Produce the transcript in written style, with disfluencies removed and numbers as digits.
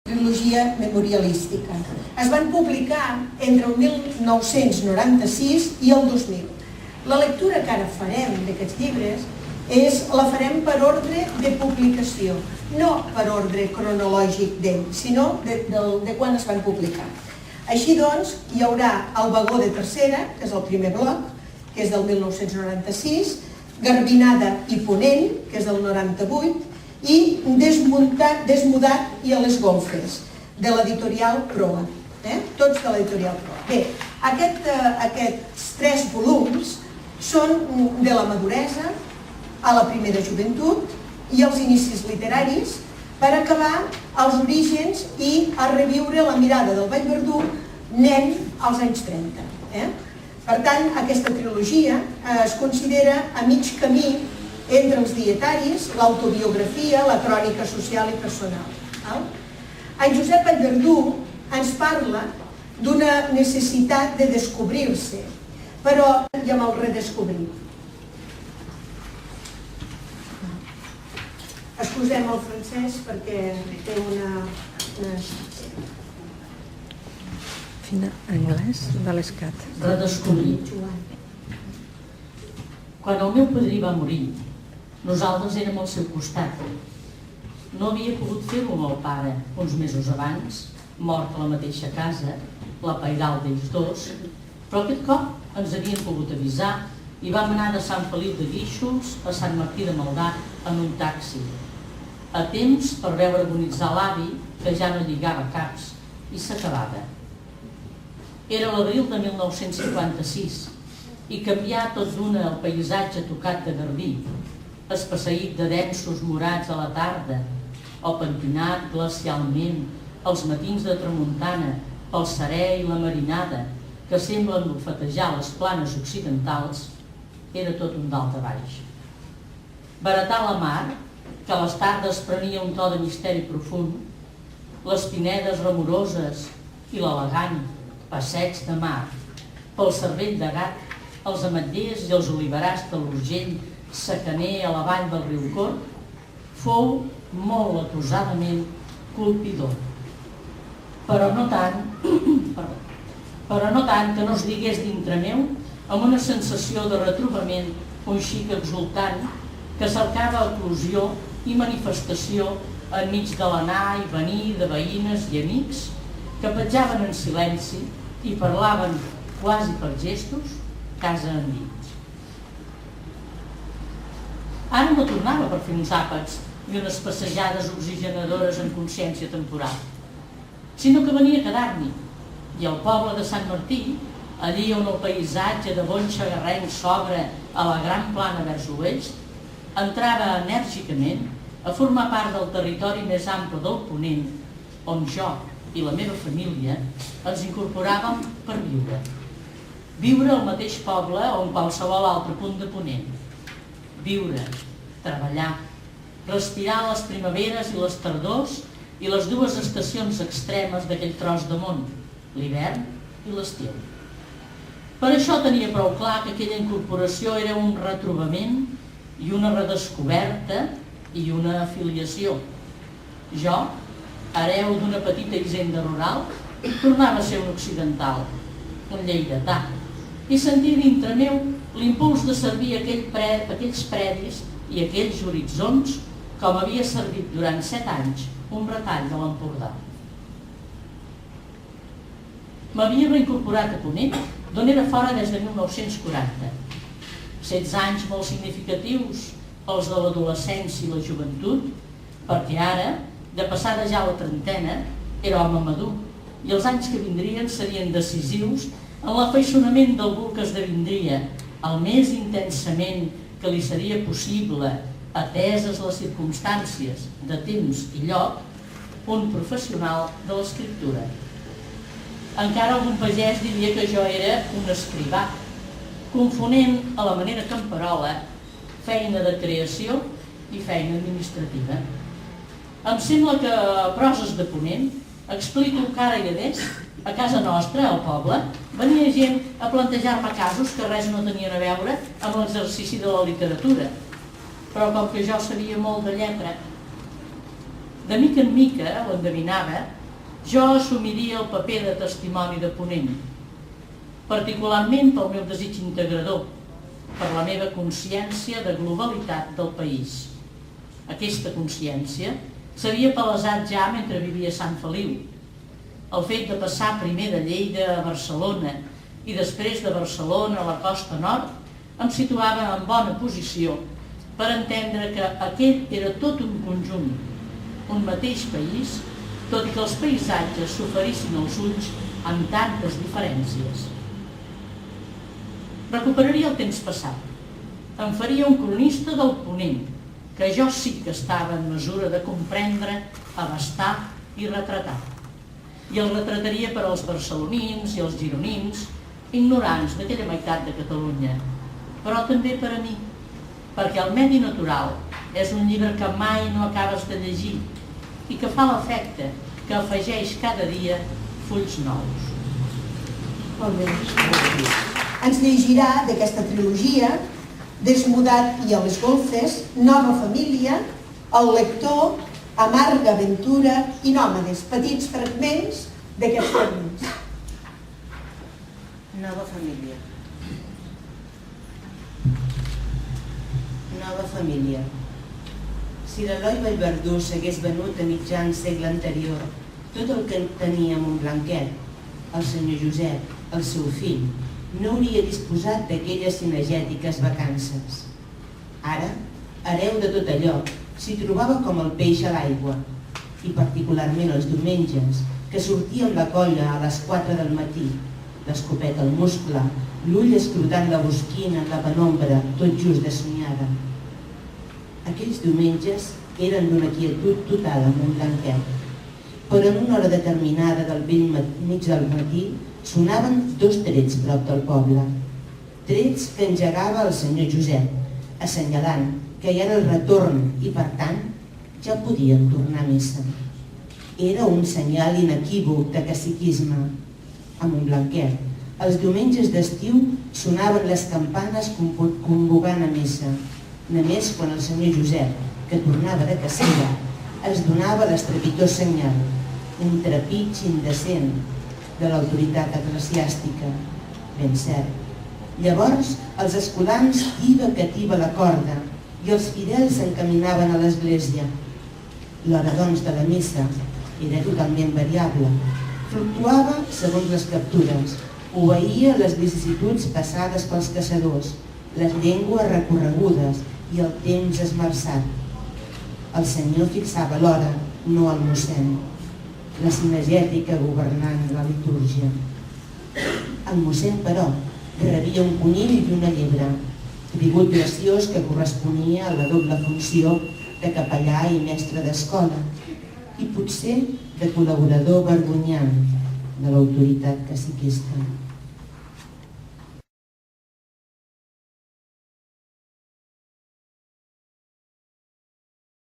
trilogia memorialística. Es van publicar entre el 1996 i el 2000. La lectura que ara farem d'aquests llibres la farem per ordre de publicació, no per ordre cronològic d'ell, sinó de quan es van publicar. Així doncs, hi haurà El vagó de tercera, que és el primer bloc, que és del 1996, Garbinada i Ponent, que és del 98, i Desmudat i a les golfes, de l'editorial Proa. Tots de l'editorial Proa. Bé, aquests 3 volums són de la maduresa a la primera joventut i els inicis literaris per acabar als orígens i a reviure la mirada del Vallverdú nen als anys 30. Per tant, aquesta trilogia es considera a mig camí entre els dietaris, l'autobiografia, la crònica social i personal. En Josep Vallverdú ens parla d'una necessitat de descobrir-se, però ja me'l redescobrim. Excusem el francès perquè té una... Fina anglès de l'Escat. Redescobrir. Quan el meu padrí va morir, nosaltres érem al seu costat. No havia pogut fer-ho amb el pare uns mesos abans, mort a la mateixa casa, la pairal d'ells dos, però aquest cop ens havien pogut avisar i vam anar de Sant Felip de Guíxols a Sant Martí de Maldà en un taxi, a temps per veure agonitzar l'avi, que ja no lligava caps, i s'acabava. Era l'abril de 1956 i canviar tot d'una el paisatge tocat de garbí, espesseït de densos morats a la tarda, o pentinat glacialment els matins de tramuntana pel serè i la marinada que semblen bufetejar les planes occidentals, era tot un dalt a baix. Baratar la mar, que a les tardes prenia un to de misteri profund, les pinedes remoroses i l'elegant passeig de mar, pel cervell de gat, els ametllers i els oliverars de l'Urgell secaner a la vall del riu Cort, fou molt acosadament colpidor. Però no tant que no es digués dintre meu amb una sensació de retrobament un xic exultant que cercava eclosió i manifestació enmig de l'anar i venir de veïnes i amics que petjaven en silenci i parlaven quasi per gestos casa endins. Ara no tornava per fer uns àpats i unes passejades oxigenadores en consciència temporal, sinó que venia a quedar-m'hi, i al poble de Sant Martí, allí on el paisatge de bon xagarrenc s'obre a la gran plana vers l'oest, entrava enèrgicament a formar part del territori més ample del Ponent, on jo i la meva família ens incorporàvem per viure. Viure al mateix poble o en qualsevol altre punt de Ponent. Viure, treballar, respirar les primaveres i les tardors i les dues estacions extremes d'aquell tros de món, l'hivern i l'estiu. Per això tenia prou clar que aquella incorporació era un retrobament i una redescoberta i una afiliació. Jo, hereu d'una petita hisenda rural, tornava a ser un occidental, un lleidatà, i sentia dintre meu l'impuls de servir aquells predis i aquells horitzons com havia servit durant 7 anys un retall de l'Empordà. M'havia reincorporat a Ponent, d'on era fora des de 1940. 16 anys molt significatius pels de l'adolescència i la joventut, perquè ara, de passada ja a la trentena, era home madur, i els anys que vindrien serien decisius en l'afeixonament d'algú que esdevindria, el més intensament que li seria possible, ateses les circumstàncies de temps i lloc, un professional de l'escriptura. Encara algun pagès diria que jo era un escrivà, confonent a la manera camperola feina de creació i feina administrativa. Em sembla que a Proses de Ponent explico que ara i adés, a casa nostra, al poble, venia gent a plantejar-me casos que res no tenien a veure amb l'exercici de la literatura. Però com que jo sabia molt de lletra De mica en mica, ho endevinava, jo assumiria el paper de testimoni de ponent, particularment pel meu desig integrador, per la meva consciència de globalitat del país. Aquesta consciència s'havia palesat ja mentre vivia a Sant Feliu. El fet de passar primer de Lleida a Barcelona i després de Barcelona a la costa nord em situava en bona posició per entendre que aquest era tot un conjunt, un mateix país, tot i que els paisatges s'oferissin als ulls amb tantes diferències. Recuperaria el temps passat. Em faria un cronista del ponent, que jo sí que estava en mesura de comprendre, abastar i retratar. I el retrataria per als barcelonins i els gironins, ignorants d'aquella meitat de Catalunya, però també per a mi, perquè El medi natural és un llibre que mai no acabes de llegir i que fa l'efecte que afegeix cada dia fulls nous. Molt bé. Ens llegirà d'aquesta trilogia Desmudat i a les golfes, Nova família, El lector, Amarga aventura i Nòmades, petits fragments d'aquests fragments. Nova família. Nova família. Si l'Eloi Vallverdú s'hagués venut a mitjan segle anterior tot el que tenia Montblanquet, el senyor Josep, el seu fill, no hauria disposat d'aquelles cinegètiques vacances. Ara, hereu de tot allò, s'hi trobava com el peix a l'aigua, i particularment els diumenges, que sortia amb la colla a les 4 del matí, l'escopeta al muscle, l'ull escrutant la bosquina en la penombra, tot just de somiada. Aquells diumenges eren d'una quietud total a Montblanquet, però en una hora determinada del vell mig del matí sonaven 2 trets prop del poble. Trets que engegava el senyor Josep, assenyalant que ja era el retorn i, per tant, ja podien tornar a missa. Era un senyal inequívoc de caciquisme. A Montblanquet, els diumenges d'estiu sonaven les campanes convocant a missa. Només quan el senyor Josep, que tornava de cacera, es donava l'estrepitós senyal, un trepig indecent de l'autoritat eclesiàstica, ben cert. Llavors, els escolans tiba que tiba la corda i els fidels s'encaminaven a l'església. L'hora, doncs, de la missa era totalment variable. Fluctuava segons les captures, obeïa les vicissituds passades pels caçadors, les llengües recorregudes i el temps esmerçat. El senyor fixava l'hora, no el mossèn, la cinegètica governant la litúrgia. El mossèn, però, rebia un conill i una llebre, tribut graciós que corresponia a la doble funció de capellà i mestre d'escola, i potser de col·laborador vergonyant de l'autoritat caciquista.